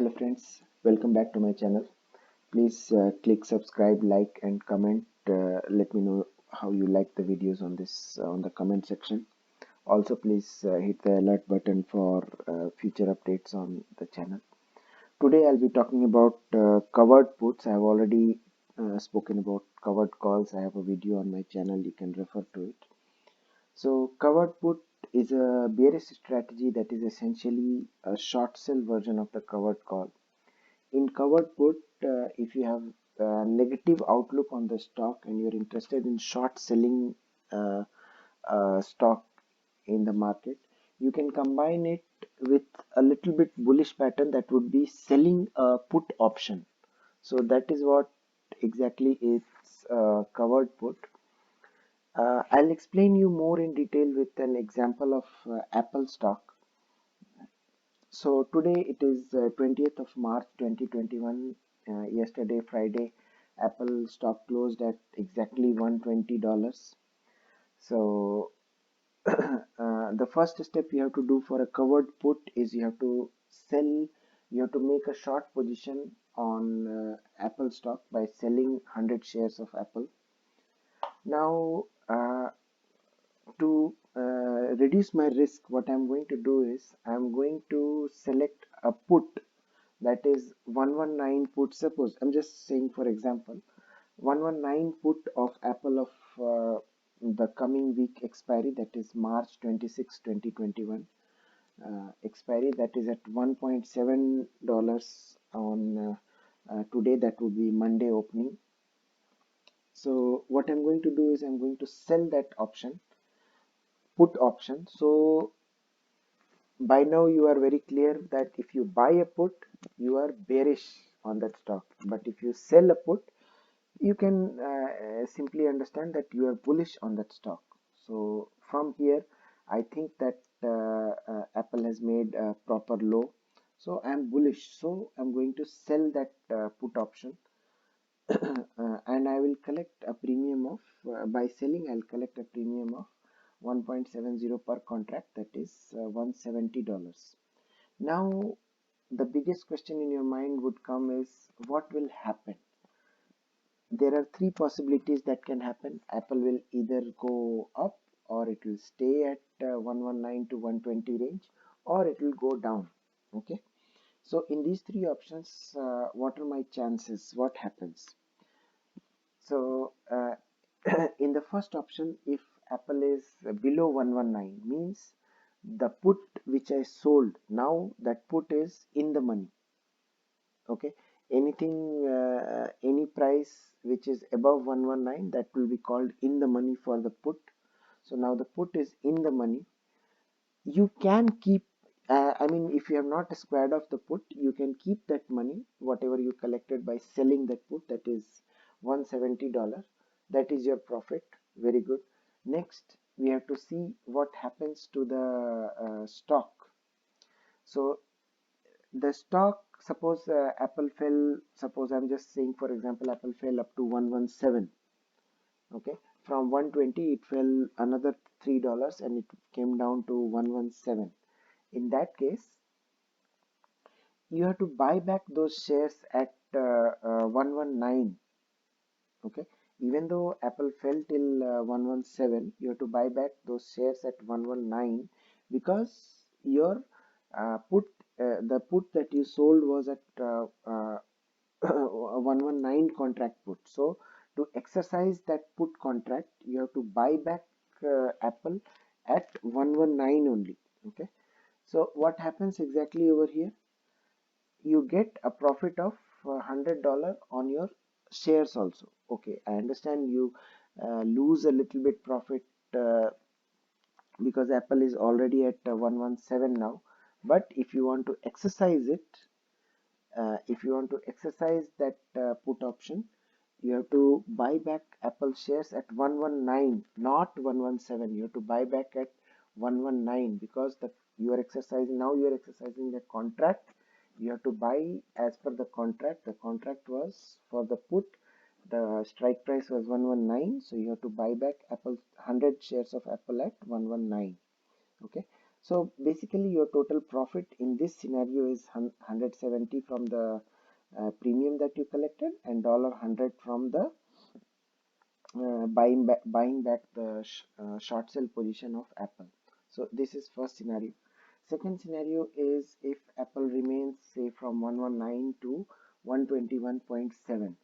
Hello friends, welcome back to my channel. Please click subscribe, like and comment. Let me know how you like the videos on this on the comment section. Also please hit the alert button for future updates on the channel. Today I'll be talking about covered puts. I have already spoken about covered calls. I have a video on my channel, you can refer to it. So covered put is a bearish strategy that is essentially a short sell version of the covered call. In covered put, if you have a negative outlook on the stock and you're interested in short selling uh, stock in the market, you can combine it with a little bit bullish pattern that would be selling a put option. So that is what exactly is covered put. I'll explain you more in detail with an example of Apple stock. So today it is 20th of March 2021. Yesterday, Friday, Apple stock closed at exactly $120. So the first step you have to do for a covered put is you have to sell, you have to make a short position on Apple stock by selling 100 shares of Apple. Now, to reduce my risk, what I'm going to do is I'm going to select a put that is 119 put. Suppose I'm just saying, for example, 119 put of Apple of the coming week expiry, that is March 26 2021, expiry, that is at $1.7 on today, that would be Monday opening. So what I'm going to do is I'm going to sell that option, put option. So by now you are very clear that if you buy a put, you are bearish on that stock, but if you sell a put, you can simply understand that you are bullish on that stock. So from here I think that Apple has made a proper low, so I'm bullish, so I'm going to sell that put option. And I will collect a premium of by selling I'll collect a premium of 1.70 per contract, that is $170. Now the biggest question in your mind would come is, what will happen? There are three possibilities that can happen. Apple will either go up, or it will stay at 119 to 120 range, or it will go down. Okay, so in these three options, what are my chances? What happens? So in the first option, if Apple is below 119, means the put which I sold, now that put is in the money. Okay, anything any price which is above 119, that will be called in the money for the put. So now the put is in the money. You can keep, I mean, if you have not squared off the put, you can keep that money, whatever you collected by selling that put, that is $170. That is your profit. Very good. Next we have to see what happens to the stock. So the stock, suppose Apple fell, suppose I'm just saying, for example, Apple fell up to 117. Okay, from 120 it fell another $3 and it came down to 117. In that case, you have to buy back those shares at 119. Okay, even though Apple fell till 117, you have to buy back those shares at 119, because your put the put that you sold was at 119 contract put. So to exercise that put contract, you have to buy back Apple at 119 only. Okay, so what happens exactly over here? You get a profit of $100 on your shares also. Okay, I understand you lose a little bit profit uh, because Apple is already at 117 now. But if you want to exercise it, if you want to exercise that put option, you have to buy back Apple shares at 119, not 117. You have to buy back at 119, because the you are exercising, now you are exercising the contract. You have to buy as per the contract. The contract was for the put, the strike price was 119, so you have to buy back Apple 100 shares of Apple at 119. Okay, So basically your total profit in this scenario is 170 from the premium that you collected and $100 from the buying back the short sell position of Apple. So this is first scenario. Second scenario is if Apple remains say from 119 to 121.7.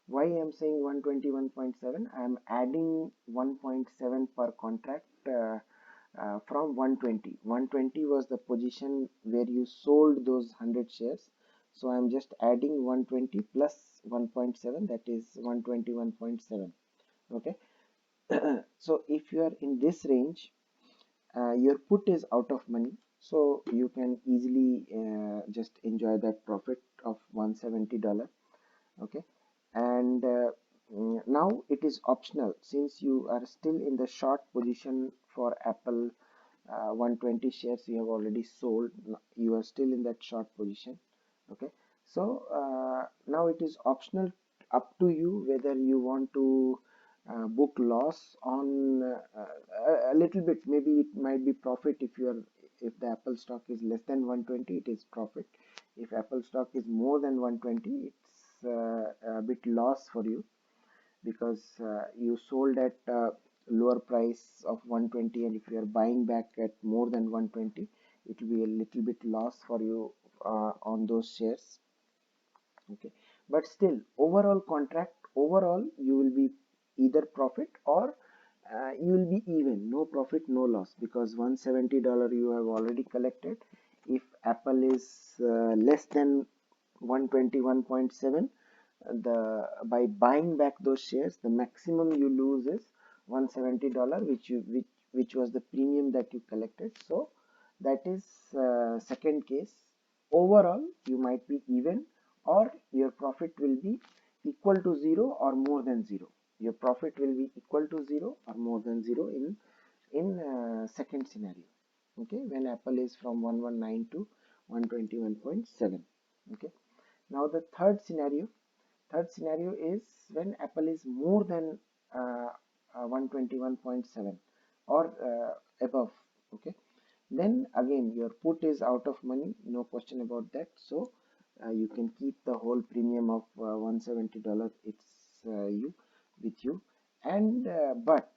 Why I am saying 121.7? I am adding 1.7 per contract from 120. 120 was the position where you sold those 100 shares. So I am just adding 120 plus 1.7, that is 121.7. Okay. So if you are in this range, your put is out of money, so you can easily just enjoy that profit of $170. Okay. And now it is optional, since you are still in the short position for Apple. 120 shares you have already sold, you are still in that short position. Okay. So now it is optional, up to you whether you want to book loss on a little bit. Maybe it might be profit if you are, if the Apple stock is less than 120, it is profit. If Apple stock is more than 120, it's a bit loss for you, because you sold at lower price of 120, and if you are buying back at more than 120, it will be a little bit loss for you on those shares. Okay. But still, overall contract, overall you will be either profit or you will be even, no profit no loss, because $170 you have already collected. If Apple is less than 121.7, the by buying back those shares, the maximum you lose is $170, which was the premium that you collected. So that is second case. Overall you might be even, or your profit will be equal to zero or more than zero. Your profit will be equal to zero or more than zero in second scenario. Okay, when Apple is from 119 to 121.7. Okay. Now the third scenario is when Apple is more than 121.7 or above. Okay. Then again your put is out of money, no question about that. So you can keep the whole premium of $170. It's you with you. And but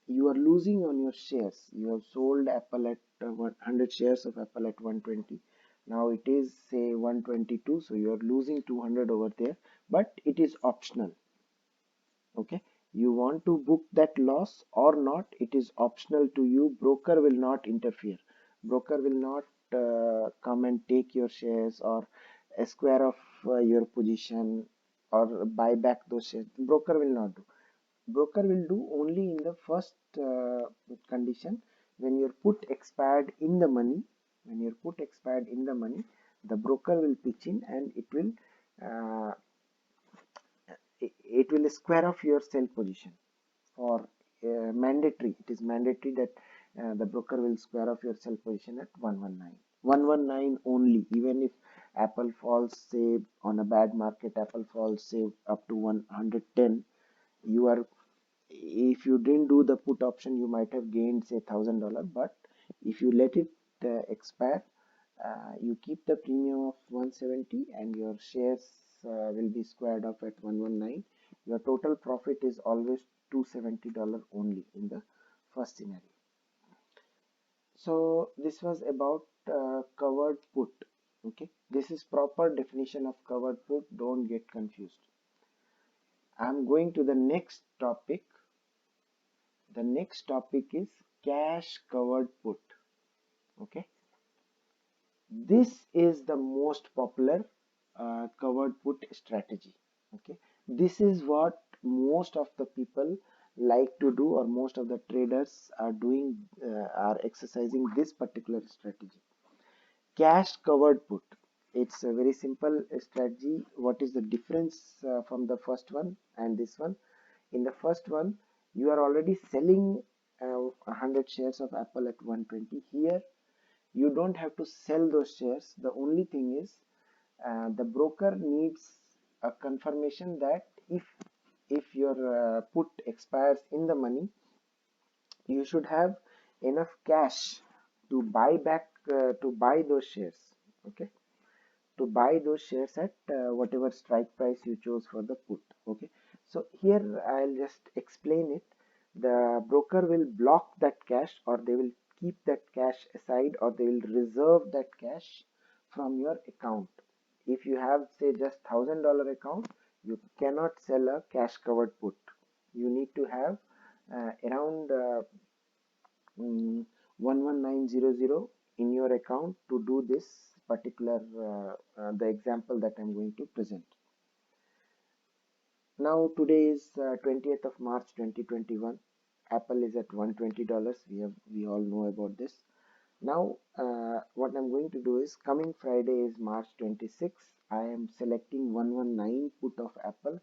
you are losing on your shares. You have sold Apple at 100 shares of Apple at 120. Now it is say 122, so you are losing 200 over there, but it is optional. Okay. You want to book that loss or not, it is optional to you. Broker will not interfere. Broker will not come and take your shares or a square of your position or buy back those shares. Broker will not do. Broker will do only in the first condition, when your put expired in the money. When your put expired in the money, the broker will pitch in, and uh, it will square off your sell position. For mandatory, it is mandatory that the broker will square off your sell position at 119 only. Even if Apple falls, say on a bad market, Apple falls say up to 110, you are, if you didn't do the put option, you might have gained say $1,000. But if you let it expire, you keep the premium of 170 and your shares will be squared off at 119. Your total profit is always $270 only in the first scenario. So this was about covered put. Okay, this is proper definition of covered put, don't get confused. I'm going to the next topic. The next topic is cash covered put. Okay, this is the most popular covered put strategy. Okay, this is what most of the people like to do, or most of the traders are doing, are exercising this particular strategy. Cash covered put. It's a very simple strategy. What is the difference from the first one and this one? In the first one, you are already selling 100 shares of Apple at 120. Here, you don't have to sell those shares. The only thing is the broker needs a confirmation that if your put expires in the money, you should have enough cash to buy back to buy those shares. Okay, to buy those shares at whatever strike price you chose for the put. Okay, so here I'll just explain it. The broker will block that cash, or they will keep that cash aside, or they will reserve that cash from your account. If you have, say, just $1,000 account, you cannot sell a cash covered put. You need to have around 11900 in your account to do this particular the example that I'm going to present. Now today is 20th of March 2021. Apple is at $120. We all know about this. Now what I'm going to do is, coming Friday is March 26th. I am selecting 119 put of Apple.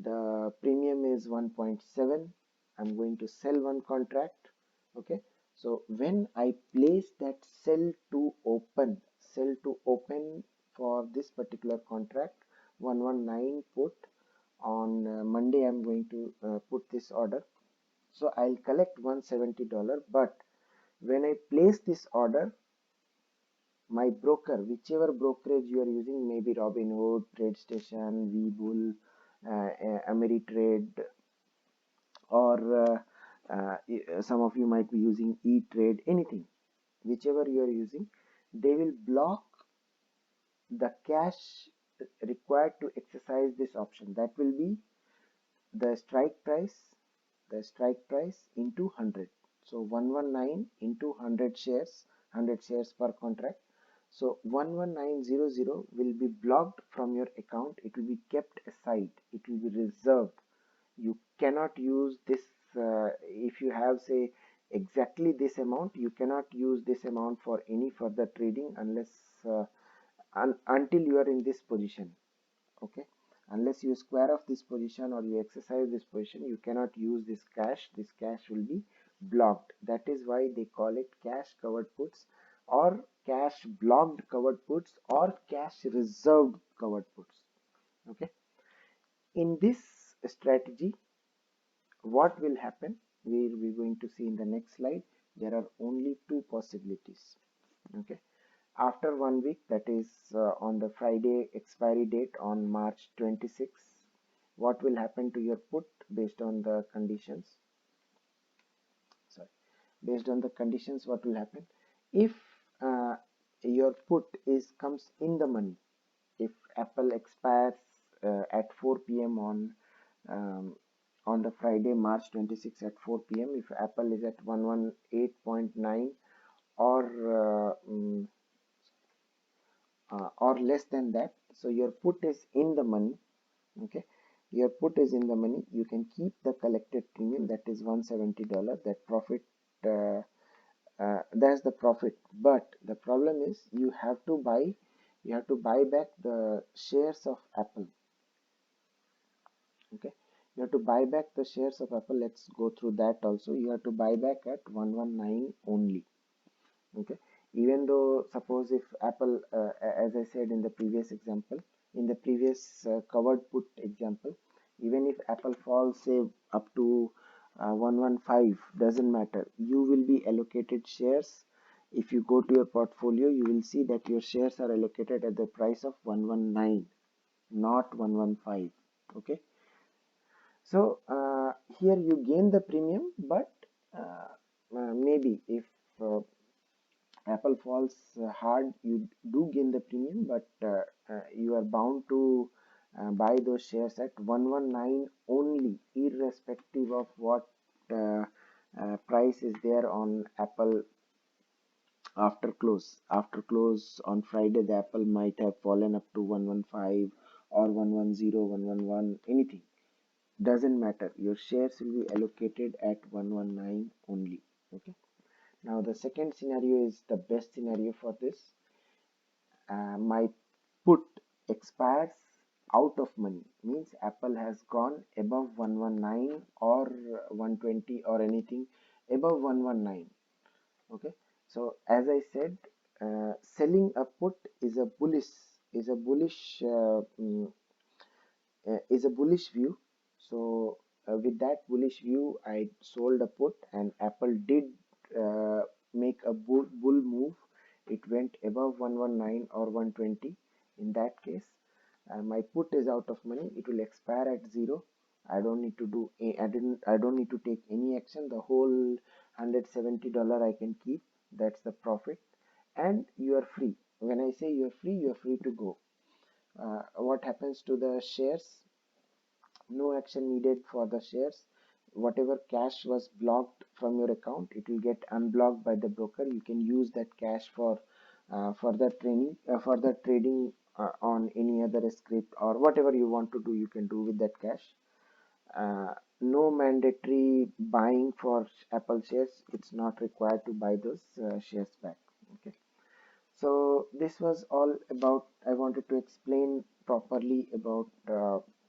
The premium is 1.7. I'm going to sell one contract. Okay, so when I place that sell to open for this particular contract 119 put on Monday, I'm going to put this order. So I'll collect $170, but when I place this order, my broker, whichever brokerage you are using, maybe Robinhood, TradeStation, Webull, Ameritrade, or some of you might be using E-Trade, anything, whichever you are using, they will block the cash required to exercise this option. That will be the strike price, into 100. So 119 into 100 shares, 100 shares per contract. So 11900 will be blocked from your account. It will be kept aside. It will be reserved. You cannot use this if you have, say, exactly this amount. You cannot use this amount for any further trading unless until you are in this position. Okay, unless you square off this position or you exercise this position, you cannot use this cash. This cash will be blocked. That is why they call it cash covered puts, or cash blocked covered puts, or cash reserved covered puts. Okay, in this strategy, what will happen, we're going to see in the next slide. There are only two possibilities. Okay, after 1 week, that is on the Friday expiry date on March 26th, what will happen to your put based on the conditions? Sorry, based on the conditions, what will happen if uh, your put is comes in the money? If Apple expires at 4 p.m. On the Friday, March 26th at 4 p.m., if Apple is at 118.9 or or less than that, so your put is in the money. Okay, your put is in the money. You can keep the collected premium, that is $170. That profit, that's the profit. But the problem is, you have to buy back the shares of Apple. Okay, you have to buy back the shares of Apple. Let's go through that also. You have to buy back at 119 only. Okay, even though, suppose if Apple, as I said in the previous example, in the previous covered put example, even if Apple falls, say, up to 115, doesn't matter, you will be allocated shares. If you go to your portfolio, you will see that your shares are allocated at the price of 119, not 115. Okay, so here you gain the premium, but maybe if Apple falls hard, you do gain the premium, but you are bound to buy those shares at 119 only, irrespective of what uh, price is there on Apple after close. After close on Friday, the Apple might have fallen up to 115 or 110, 111, anything. Doesn't matter. Your shares will be allocated at 119 only. Okay. Now the second scenario is the best scenario for this. My put expires out of money, means Apple has gone above 119 or 120 or anything above 119. Okay, so as I said, selling a put is a bullish is a bullish is a bullish view. So with that bullish view, I sold a put, and Apple did make a bull move, it went above 119 or 120. In that case, my put is out of money. It will expire at zero. I don't need to do I don't need to take any action. The whole $170 I can keep. That's the profit, and you are free. When I say you are free to go. What happens to the shares? No action needed for the shares. Whatever cash was blocked from your account, it will get unblocked by the broker. You can use that cash for further trading on any other script or whatever you want to do. You can do with that cash. No mandatory buying for Apple shares. It's not required to buy those shares back. Okay. So this was all about, I wanted to explain properly about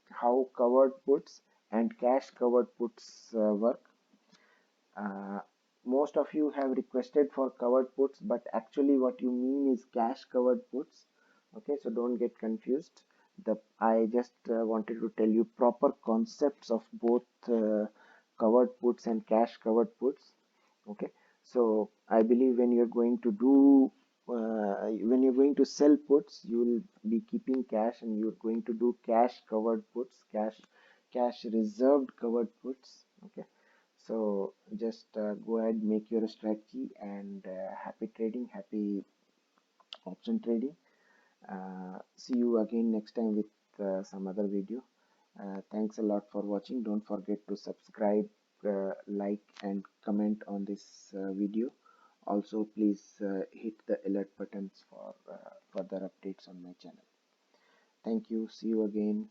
how covered puts and cash covered puts work. Uh, Most of you have requested for covered puts, but actually what you mean is cash covered puts. Okay, so don't get confused. I just wanted to tell you proper concepts of both covered puts and cash covered puts. Okay, so I believe when you're going to sell puts, you will be keeping cash, and you're going to do cash covered puts, cash reserved covered puts. Okay, so just go ahead, make your strategy, and happy trading, happy option trading. See you again next time with some other video. Thanks a lot for watching. Don't forget to subscribe, like, and comment on this video. Also, please hit the alert buttons for further updates on my channel. Thank you. See you again.